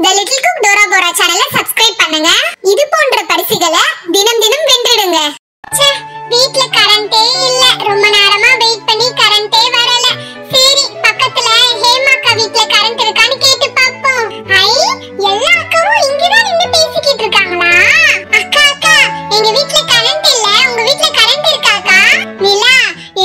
The Little Cook Dora Bora channel subscribe பண்ணுங்க. இது போன்ற பரிசுகளை தினம் தினம் வென்றிடுங்க. ச்சே, வீட்ல கரண்டே இல்ல. ரொம்ப நேரமா வெயிட் பண்ணி கரண்டே வரல. சரி, பக்கத்துல ஹேமா அக்கா வீட்ல கரண்ட் இருக்கான்னு கேட்டு பாப்போம். ஐ, எல்லா அக்காவும் இங்க தான் நின்னு பேசிக்கிட்டு இருக்காங்களா? அக்கா அக்கா, எங்க வீட்ல கரண்ட் இல்ல. உங்க வீட்ல கரண்ட் இருக்கா அக்கா? நிலா,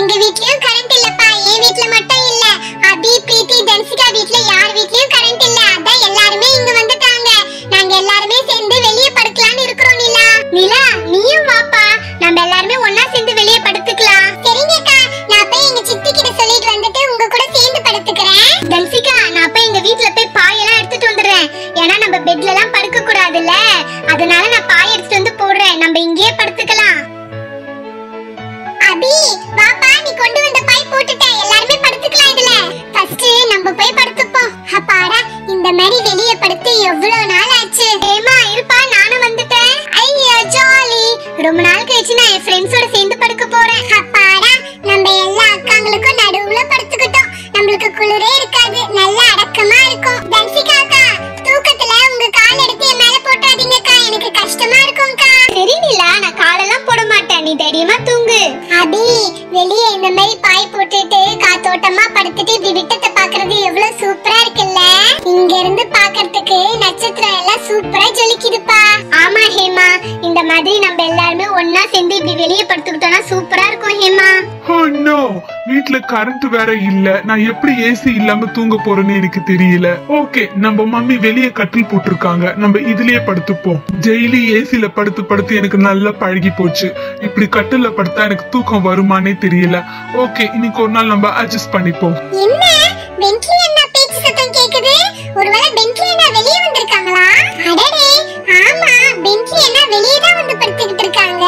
எங்க வீட்லயும் கரண்ட் இல்லப்பா. என் வீட்ல மட்டும் இல்ல. அபி, பிரீத்தி, தன்சிகா வீட்ல யார் வீட்லயும் கரண்ட் இல்ல. அதான் எல்லாரும் இங்க வந்துட்டாங்க. நாங்க எல்லாரும் சேர்ந்து வெளிய படுக்கலாம்னு இருக்கோம் நிலா. நிலா, நீயும் வாப்பா. நம்ம எல்லாரும் ஒண்ணா சேர்ந்து வெளிய படுத்துக்கலாம். சரிங்கக்கா, நான் போய் எங்க சித்தி கிட்ட சொல்லிட்டு வந்துட்டு உங்க கூட சேர்ந்து படுத்துக்கறேன். தன்சிகா, நான் போய் எங்க வீட்ல போய் பாய் எல்லாம் எடுத்துட்டு வந்துறேன். ஏன்னா நம்ம பெட்ல எல்லாம் படுக்க கூடாதுல்ல. அதனால நான் பாய் எடுத்துட்டு வந்து போடுறேன். நம்ம இங்கேயே படுத்துக்கலாம். அபி, வாப்பா, நீ கொண்டு வந்த பாய் போட்டுட்டேன். எல்லாரும் படுத்துக்கலாம் இதுல. ஃபர்ஸ்ட் நம்ம போய் படுத்துப்போம். அப்பாடா, இந்த மாதிரி வெளிய படுத்து எவ்வளவு நாள் ஆச்சு. ஏமா இருப்பா, நானும் வந்துட்டேன். ஐயா ஜாலி. ரொம்ப நாள் கழிச்சு நான் என் ஃப்ரெண்ட்ஸோட சேர்ந்து படுக்க போறேன். அப்பாடா, நம்ம எல்லா அக்காங்களுக்கும் நடுவுல படுத்துக்கிட்டோம். நம்மளுக்கு குளிரே இருக்காது. நல்ல அடக்கமா இருக்கும். தன்சிகா அக்கா, தூக்கத்துல உங்க கால் எடுத்து என் மேல போட்டாதீங்கக்கா. எனக்கு கஷ்டமா இருக்கும்க்கா. சரி நிலா, நான் காலெல்லாம் போட மாட்டேன். நீ தைரியமா தூங்கு. அபி, வெளிய இந்த மாதிரி பாய் போட்டுட்டு காத்தோட்டமா படுத்துட்டு இப்படி விட்டத்தை பாக்குறது எவ்வளவு சூப்பரா இருக்குல்ல. இங்க இருந்து பாக்கிறதுக்கு நட்சத்திரம் எல்லாம் சூப்பரா ஜொலிக்குதுப்பா. ஆமா ஹேமா, இந்த மாதிரி நம்ம எல்லாரும் ஒண்ணா சேர்ந்து இப்படி வெளிய படுத்துக்கிட்டோம்னா சூப்பரா இருக்கும் ஹேமா. Oh no, வீட்ல கரண்ட் வேற இல்ல. நான் எப்படி ஏசி இல்லாம தூங்க போறேன்னு எனக்கு தெரியல. ஓகே, நம்ம மம்மி வெளியே கட்டில் போட்டிருக்காங்க. நம்ம இதுலயே படுத்துப்போம். டெய்லி ஏசில படுத்து படுத்து எனக்கு நல்லா பழகி போச்சு. இப்படி கட்டில்ல படுத்தா எனக்கு தூக்கம் வருமானே தெரியல. ஓகே, இன்னைக்கு ஒரு நாள் நம்ம அட்ஜஸ்ட் பண்ணிப்போம். என்ன பென்ட்லி என்ன பேச்சு சத்தம் கேக்குது? ஒருவேளை பென்ட்லி என்ன வெளிய வந்திருக்காங்களா? அடடே, ஆமா, பென்ட்லி என்ன வெளிய தான் வந்து படுத்துக்கிட்டு இருக்காங்க.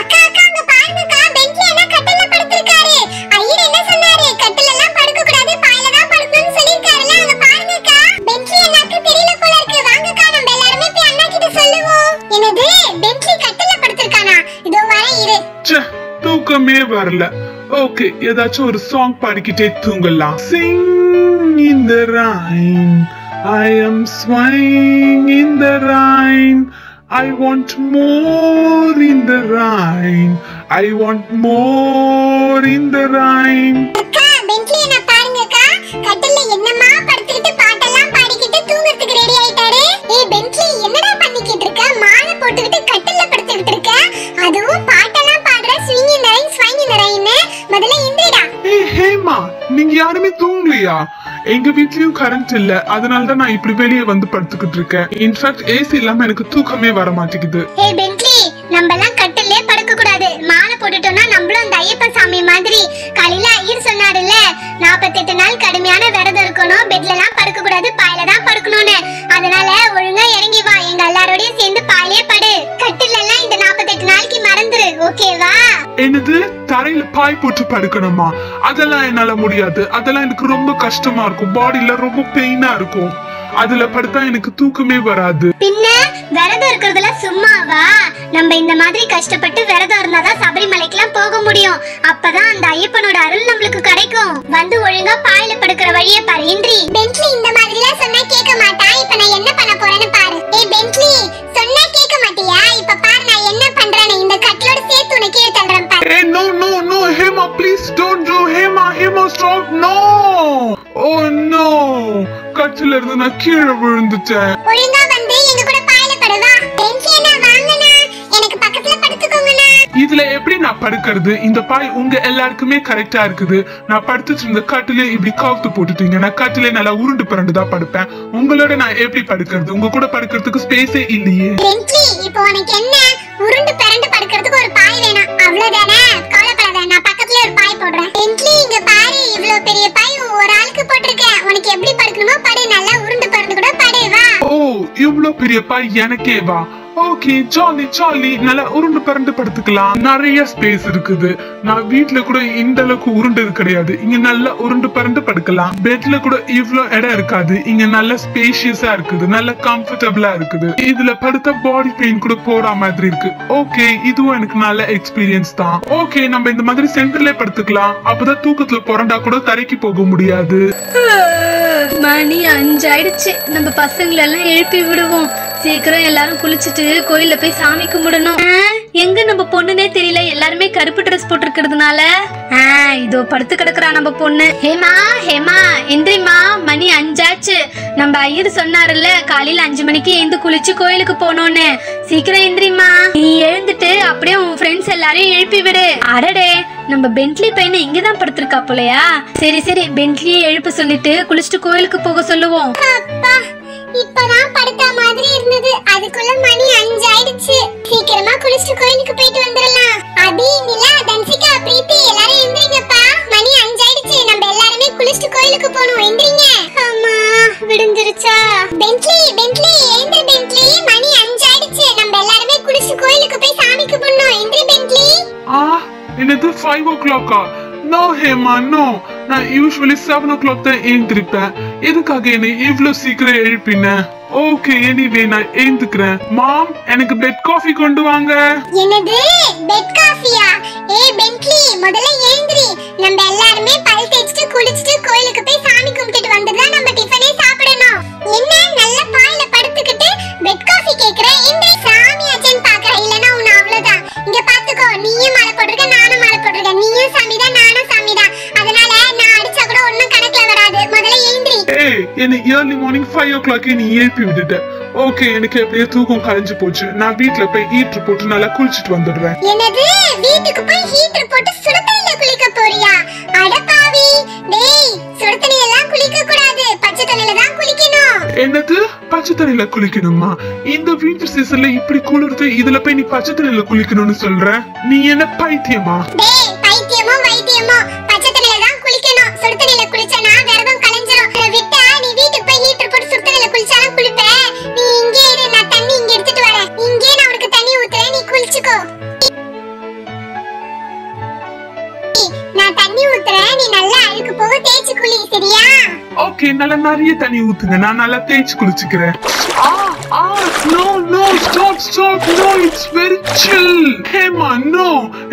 அக்கா அக்கா, அங்க பாருங்கக்கா, பென்ட்லி என்ன கட்டில்ல படுத்திருக்காரு. ஐயர் என்ன சொன்னாரு? கட்டில்ல எல்லாம் படுக்க கூடாது, பாயில தான் படுக்கணும்னு சொல்லிருக்காருல. அங்க பாருங்கக்கா, பென்ட்லி அண்ணாக்கு தெரியல போல இருக்கு. வாங்கக்கா, நம்ம எல்லாரும் போய் அண்ணா கிட்ட சொல்லுவோம். என்னது, பென்ட்லி கட்டில்ல படுத்திருக்கானா? இதோ வரேன் இரு. ச்சே, தூக்கமே வரல. ஓகே, ஏதாச்சும் ஒரு சாங் பாடிக்கிட்டே தூங்கலாம். Sing in the rain, I am swaying in the rain, I want more in the rain, I want more in the rain. அக்கா, பென்ட்லி என்ன பாருங்கக்கா, கட்டில்ல என்னமா படுத்துக்கிட்டு பாட்டெல்லாம் பாடிக்கிட்டு தூங்கறதுக்கு ரெடி ஆயிட்டாரு. ஏய் பென்ட்லி, என்னடா பண்ணிக்கிட்டு இருக்க? மாலை போட்டுக்கிட்டு கட்டில்ல படுத்துக்கிட்டு இருக்க. அதுவும் பாட்டெல்லாம் பாடுற. ஸ்விங் இன் தி ரெயின், ஸ்வைங் இன் தி ரெயின். முதல்ல இந்திரா. ஏய் ஹேமா, நீங்க யாருமே தூங்கலையா? எங்க வீட்லயும் கரண்ட் இல்ல. அதனால தான் நான் இப்படி வெளியே வந்து படுத்துக்கிட்டு இருக்கேன். இன்ஃபேக்ட் ஏசி இல்லாம எனக்கு தூக்கமே வர மாட்டேங்குது. ஏய் பென்ட்லி, நம்ம எல்லாம் கட்டில்லே படுக்க கூடாது. மாலை போட்டுட்டோம்னா நம்மளும் அந்த ஐயப்ப சாமி மாதிரி காலையில ஐயர் சொன்னாருல்ல, 48 நாள் கடுமையான விரதம் இருக்கணும், பெட்ல எல்லாம் படுக்க கூடாது, பாயில தான் படுக்கணும்னு. அதனால ஒழுங்கா இறங்கி வா, எங்க எல்லாரோடயும் சேர்ந்து பாயிலே படு. கட்டில்ல எல்லாம் இந்த 48 நாளைக்கு மறந்துரு, ஓகேவா? என்னது, தரையில பாய் போட்டு படுக்கணுமா? அதெல்லாம் என்னால முடியாது. அதெல்லாம் எனக்கு ரொம்ப கஷ்டமா இருக்கும். பாடியில ரொம்ப பெயினா இருக்கும். அதுல படுத்தா எனக்கு தூக்கமே வராது. பின்ன விரதம் இருக்கிறதுல சும்மாவா? நம்ம இந்த மாதிரி கஷ்டப்பட்டு விரதம் இருந்தாதான் சபரிமலைக்கெல்லாம் போக முடியும். அப்பதான் அந்த ஐயப்பனோட அருள் நம்மளுக்கு கிடைக்கும். வந்து ஒழுங்கா பாயில படுக்கிற வழிய பாரு. இன்றி பென்ட்லி இந்த மாதிரி எல்லாம் சொன்னா கேட்க மாட்டா. இப்ப நான் என்ன பண்ண போறேன்னு பாரு. ஏய் பென்ட்லி, சொன்னா கேட்க மாட்டியா? இப்ப பாரு நான் என்ன பண்றேன்னு. இந்த கட்டிலோட சேர்த்து உனக்கு கீழே தள்ளுறேன் பாரு. Hey, no, no, no, Hema, please don't do. Hema, stop, no. Oh no, கட்டில இருந்து நான் கீழே விழுந்துட்டேன். ஒழுங்கா வந்து எங்க கூட பாயில படுவா. பென்ட்லி என்ன வாங்கனா, எனக்கு பக்கத்துல படுத்துக்கோங்கனா. இதுல எப்படி நான் படுக்கிறது? இந்த பாய் உங்க எல்லாருக்குமே கரெக்டா இருக்குது. நான் படுத்துட்டு இருந்த கட்டிலே இப்படி கவுத்து போட்டுட்டீங்க. நான் கட்டிலே நல்லா உருண்டு பரண்டு தான் படுப்பேன். உங்களோட நான் எப்படி படுக்கிறது? உங்க கூட படுக்கிறதுக்கு ஸ்பேஸே இல்லையே. பென்ட்லி, இப்போ உனக்கு என்ன? உருண்டு பரண்டு படுக்கிறதுக்கு ஒரு பாய் வேணும், அவ்வளவுதானே? கவலைப்படாத, நான் பக்கத்துல ஒரு பாய் போடுறேன். பென்ட்லி, இங்க பாரு, இவ்ளோ பெரிய பாய் ஒரு ஆளுக்கு போட்டுருக்கேன். உனக்கு எப்படி படுக்கணுமோ படு, நல்லா உருண்டு பரண்டு கூட படு, வா. ஓ, இவ்ளோ பெரிய பாய் எனக்கே வா. ஓகே ஜாலி ஜாலி நல்லா உருண்டு பரண்டு படுத்துக்கலாம். நிறைய ஸ்பேஸ் இருக்குது. நான் வீட்ல கூட இந்த அளவுக்கு உருண்டு கிடையாது. இங்க நல்லா உருண்டு பரண்டு படுக்கலாம். பெட்ல கூட இவ்ளோ இடம் இருக்காது. இங்க நல்ல ஸ்பேஷியஸா இருக்குது. நல்ல கம்ஃபர்டபிளா இருக்குது. இதுல படுத்த பாடி பெயின் கூட போற மாதிரி இருக்கு. ஓகே இதுவும் எனக்கு நல்ல எக்ஸ்பீரியன்ஸ் தான். ஓகே நம்ம இந்த மாதிரி சென்டர்ல படுத்துக்கலாம். அப்பதான் தூக்கத்துல புரண்டா கூட தரைக்கு போக முடியாது. மணி 5 ஆயிடுச்சு. நம்ம பசங்களை எல்லாம் எழுப்பி விடுவோம். சீக்கிரம் எல்லாரும் குளிச்சுட்டு கோயில்ல போய் சாமி கும்பிடணும். எங்க நம்ம பொண்ணுனே தெரியல. எல்லாருமே கருப்பு ட்ரெஸ் போட்டிருக்கிறதுனால இதோ படுத்து கிடக்குறா நம்ம பொண்ணு. ஹேமா ஹேமா எந்திரிமா, மணி 5 ஆச்சு. நம்ம ஐயர் சொன்னாருல்ல காலையில 5 மணிக்கு எழுந்து குளிச்சு கோயிலுக்கு போனோன்னு. சீக்கிரம் எந்திரிமா. நீ எழுந்துட்டு அப்படியே உன் ஃப்ரெண்ட்ஸ் எல்லாரையும் எழுப்பி விடு. அடடே நம்ம பென்ட்லி பையனை இங்கதான் படுத்திருக்கா போலையா. சரி சரி பென்ட்லியை எழுப்ப சொல்லிட்டு குளிச்சுட்டு கோயிலுக்கு போக சொல்லுவோம். அப்பா இப்பதான் படுத்த மாதிரி இருந்தது. அதுக்குள்ள மணி 5 ஆயிடுச்சு. சீக்கிரமா குளிச்சுட்டு கோயிலுக்கு போயிட்டு வந்துடலாம். அபி நிலா தன்சிகா பிரீத்தி எல்லாரும் எந்திரிங்கப்பா. மணி 5 ஆயிடுச்சு. நம்ம எல்லாருமே குளிச்சுட்டு கோயிலுக்கு போகணும். எந்திரிங்க. அம்மா விடுஞ்சிருச்சா? பென்ட்லி பென்ட்லி எழுந்திரு பென்ட்லி. மணி 5 ஆயிடுச்சு. நம்ம எல்லாருமே குளிச்சுட்டு கோயிலுக்கு போய் சாமி கும்பிடணும். எந்திரி பென்ட்லி. என்னது 5 o'clock? No Hema no. நான் யூசுவலி 7 o'clock தான் எழுந்திருப்பேன். எதுக்காக என்னை இவ்ளோ சீக்கிரம் எழுப்பின? ஓகே எனிவே நான் எழுந்துக்கிறேன். மாம் எனக்கு பெட் காஃபி கொண்டு வாங்க. என்னது பெட் காஃபியா? ஏய் பென்ட்லி முதல்ல எழுந்திரி. நம்ம எல்லாரும் பல் தேய்ச்சிட்டு குளிச்சிட்டு கோயிலுக்கு போய் சாமி கும்பிட்டுட்டு வந்ததா நம்ம டிஃபனே சாப்பிடணும். என்ன நல்ல பாயில படுத்துக்கிட்டு பெட் காஃபி கேக்குற? எந்திரி. சாமி அச்சன் பாக்குற இல்லனா உன்ன அவ்வளவுதான். இங்க பாத்துக்கோ, நீயும் மாலை போட்டுருக்க நானும் மாலை போட்டுருக்கேன். நீயும் சாமிதான் நானும் சாமிதான். அதனால நான் அடிச்சா கூட ஒண்ணும் கணக்குல வராது. முதல்ல எழுந்திரி. ஏய் என்ன early morning 5 o'clock நீ எழுப்பி விட்டுட்ட. ஓகே எனக்கு எப்படியே தூக்கம் கலைஞ்சு போச்சு. நான் வீட்ல போய் ஹீட்டர் போட்டு நல்லா குளிச்சிட்டு வந்துடுறேன். என்னது வீட்டுக்கு போய் ஹீட்டர் போட்டு சுடு தண்ணில குளிக்க போறியா? அட பாவி. டேய் சுடு தண்ணில எல்லாம் குளிக்க கூடாது. பச்சை தண்ணில தான் குளிக்கணும். என்னது பச்சை தண்ணில குளிக்கணுமா? இந்த வின்டர் சீசன்ல இப்படி குளிருது. இதுல போய் நீ பச்சை தண்ணில குளிக்கணும்னு சொல்ற? நீ என்ன பைத்தியமா? டேய் பைத்தியமோ வைத்தியமோ பச்சை தண்ணில தான் குளிக்கணும். சுடு தண்ணில குளிச்சனா விரதம் கலைஞ்சிரும். விட்டா நீ வீட்டுக்கு போய் ஹீட்டர் போட்டு சுடு தண்ணில குளிச்சாலும் குளிப்ப. நீ இங்கே இரு, நான் தண்ணி இங்க எடுத்துட்டு வரேன். இங்கே நான் உனக்கு தண்ணி ஊத்துறேன், நீ குளிச்சுக்கோ. நான் தண்ணி ஊத்துறேன், நீ நல்லா அழுக்கு போக தேய்ச்சு குளி சரியா? ஓகே நல்லா நிறைய தண்ணி ஊத்துங்க. நான் நல்லா தேய்ச்சு குளிச்சுக்கிறேன். No no stop stop no it's very chill. Hema no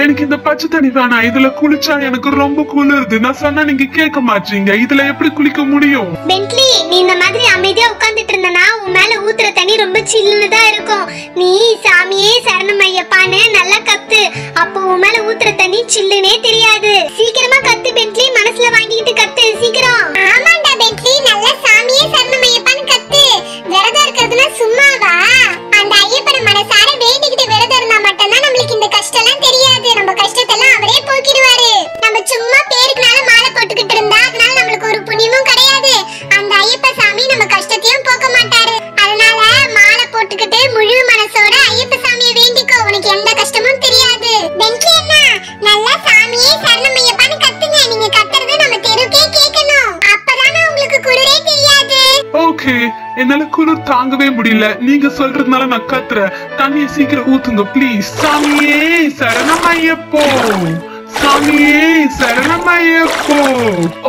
எனக்கு இந்த பச்சை தண்ணி வேணாம். இதுல குளிச்சா எனக்கு ரொம்ப குளிருது. நான் சொன்னா நீங்க கேட்க மாட்டீங்க. இதுல எப்படி குளிக்க முடியும்? பென்ட்லி நீ இந்த மாதிரி அமைதியா உட்கார்ந்துட்டு இருந்தனா உன் மேல ஊத்துற தண்ணி ரொம்ப சில்லுன்னு தான் இருக்கும். நீ சாமியே சரணம் ஐயப்பான்னு நல்லா கத்து. அப்போ உன் மேல ஊத்துற தண்ணி சில்லுனே தெரியாது. சீக்கிரமா கத்து பென்ட்லி, மனசுல வாங்கிட்டு கத்து சீக்கிரம். ஆமாண்டா பென்ட்லி நல்லா சாமியே சரணம் ஐயப்பான்னு கத்து. விரதம் இருக்கிறதுனா சும்மாவா? அந்த ஐயப்பனை மனசார வேண்டிக்கிட்டு விரதம் இருந்தா மட்டும்தான் நம்மளுக்கு இந்த கஷ்டம் எல்லாம் தெரியாது. நம்ம கஷ்டத்தெல்லாம் அவரே போக்கிடுவாரு. நம்ம சும்மா பேருக்குனால மாலை போட்டுக்கிட்டு இருந்தா அதனால நம்மளுக்கு ஒரு புண்ணியமும் கிடையாது. அந்த ஐயப்ப சாமி நம்ம கஷ்டத்தையும் போக்க மாட்டாரு. அதனால மாலை போட்டுக்கிட்டு முழு மனசோட ஐயப்ப சாமியை வேண்டிக்கோ. உனக்கு எந்த கஷ்டமும் தெரியாது. பென்ட்லி அண்ணா நல்லா சாமியே சரணம் ஐயப்பான்னு கத்துங்க. நீங்க கத்துறது நம்ம தெருக்கே கேட்கணும். அப்பதானே உங்களுக்கு குளிரே தெரியாது. ஓகே என்னால குளிர் தாங்கவே முடியல. நீங்க சொல்றதுனால நான் கத்துறேன். தண்ணியை சீக்கிரம் ஊத்துங்க ப்ளீஸ். சாமியே சரணமையப்போ, சாமியே சரணமையப்போ.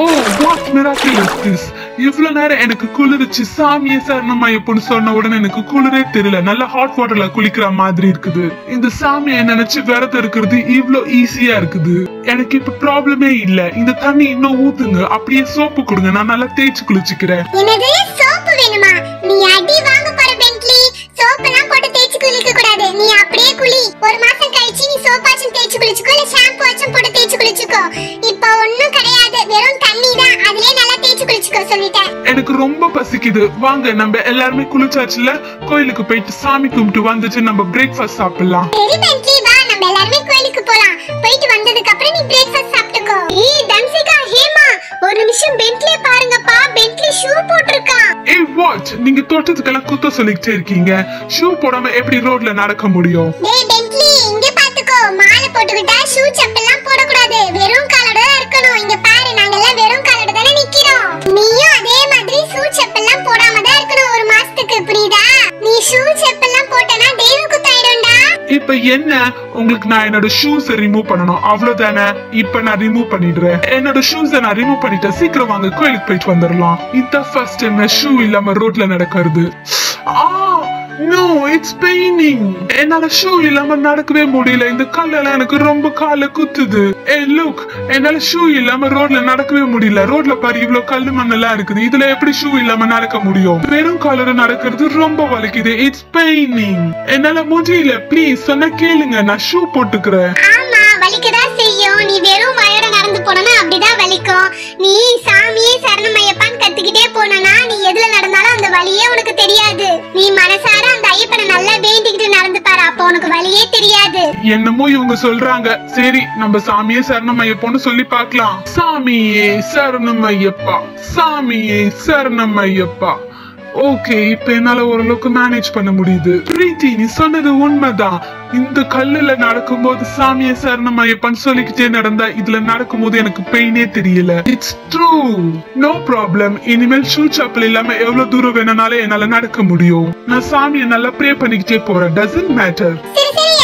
Oh what miracle is this? இவ்வளவு நேரம் எனக்கு குளிர்ச்சு. சாமியே சரணமையப்போன்னு சொன்ன உடனே எனக்கு குளிரே தெரியல. நல்ல ஹாட் வாட்டர்ல குளிக்கிற மாதிரி இருக்குது. இந்த சாமியை நினைச்சு விரதம் இருக்கிறது இவ்ளோ ஈஸியா இருக்குது. எனக்கு இப்ப ப்ராப்ளமே இல்ல. இந்த தண்ணி இன்னும் ஊத்துங்க. அப்படியே சோப்பு கொடுங்க, நான் நல்லா தேய்ச்சு குளிச்சுக்கிறேன். என்னது சோப்பு வேணுமா? நீ அடி வாங்க போற பென்ட்லி. சோப்பெல்லாம் போட்டு தேய்ச்சு குளிக்க கூடாது. நீ அப்படியே குளி. ஒரு மாசம் கழிச்சு நீ சோப்பாச்சும் தேய்ச்சு குளிச்சுக்கோ, இல்ல ஷாம்பு ஆச்சும் போட்டு தேய்ச்சு குளிச்சுக்கோ. இப்ப ஒண்ணும் கிடையாது, வெறும் தண்ணி தான். அதுலயே நல்லா தேய்ச்சு குளிச்சுக்கோ சொல்லிட்டேன். எனக்கு ரொம்ப பசிக்குது. வாங்க நம்ம எல்லாருமே குளிச்சாச்சுல, கோயிலுக்கு போயிட்டு சாமி கும்பிட்டு வந்துட்டு நம்ம பிரேக்ஃபாஸ்ட் சாப்பிடலாம். சரி பென்ட்லி வா, நம்ம எல்லாரும் கோயிலுக்கு போலாம். போயிட்டு வந்ததுக்கு அப்புறம் நீ பிரேக்ஃபாஸ்ட் சாப்பிட்டுக்கோ. ஏய் தன்சிகா ஹேமா ஒரு நிமிஷம் பென்ட்லியை பாருங்கப்பா. பென்ட்லி ஷூ போட்டுருக்கான். ஏய் வாட் நீங்க தோட்டத்துக்கெல்லாம் குத்த சொல்லிக்கிட்டே இருக்கீங்க. ஷூ போடாம எப்படி ரோட்ல நடக்க முடியும்? டேய் பென்ட்லி இங்க பாத்துக்கோ. மாலை போட்டுக்கிட்டா ஷூ செப்பல்லாம் போடக்கூடாது. வெறும் காலோட தான் இருக்கணும். இங்க பாரு நாங்க எல்லாம் வெறும் காலோட தானே நிக்கிறோம். நீயும் அதே மாதிரி ஷூ செப்பல்லாம் போடாம தான் இருக்கணும் ஒரு மாசத்துக்கு, புரியுதா? நீ ஷூ செப்பல்லாம் போட்டனா தேவுக்கு இப்ப என்ன உங்களுக்கு நான் என்னோட ஷூஸ் ரிமூவ் பண்ணணும் அவ்வளவுதானே. இப்ப நான் ரிமூவ் பண்ணிடுறேன். என்னோட ஷூஸ் நான் ரிமூவ் பண்ணிட்டேன். சீக்கிரம் வாங்க கோயிலுக்கு போயிட்டு வந்துடலாம். இதான் ஃபர்ஸ்ட் டைம் நான் ஷூ இல்லாம ரோட்ல நடக்கிறது. No, it's paining. என்னால ஷூ இல்லாம நடக்கவே முடியல. இந்த கல்லெல்லாம் எனக்கு ரொம்ப கால குத்துது. லுக், என்னால ஷூ இல்லாம ரோட்ல நடக்கவே முடியல. ரோட்ல பாரு இவ்வளவு கல்லு மண்ணெல்லாம் இருக்குது. இதுல எப்படி ஷூ இல்லாம நடக்க முடியும்? வெறும் காலோட நடக்கிறது ரொம்ப வலிக்குது. It's paining. என்னால முடியல. ப்ளீஸ் சொன்ன கேளுங்க, நான் ஷூ போட்டுக்கிறேன். ஆமா வலிக்கதான் செய்யும். நீ வெறும் வாயோட நடந்து போனா அப்படிதான் வலிக்கும். நீ சாமியே சரணமையப்பான்னு கத்துக்கிட்டே போனா நீ எதுல நடந்தாலும் அந்த வலியே உனக்கு தெரியாது. நீ மனசார அந்த ஐயப்பனை நல்லா வேண்டிக்கிட்டு நடந்து பாரு, அப்ப உனக்கு வலியே தெரியாது. என்னமோ இவங்க சொல்றாங்க. சரி நம்ம சாமியே சரணமையப்பான்னு சொல்லி பார்க்கலாம். சாமியே சரணமையப்பா, சாமியே சரணமையப்பா. ஓகே, இப்ப என்னால ஓரளவுக்கு மேனேஜ் பண்ண முடியுது. பிரீத்தி, நீ சொன்னது உண்மைதான். இந்த கல்லுல நடக்கும் போது சாமியை சரணமையப்பான்னு சொல்லிக்கிட்டே நடந்தா இதுல நடக்கும் போது எனக்கு பெயினே தெரியல. It's true. No problem. இனிமேல் ஷூ சாப்பிள் இல்லாம எவ்வளவு தூரம் வேணும்னாலும் என்னால நடக்க முடியும். நான் சாமியை நல்லா ப்ரே பண்ணிக்கிட்டே போறேன். Doesn't matter. சரி சரி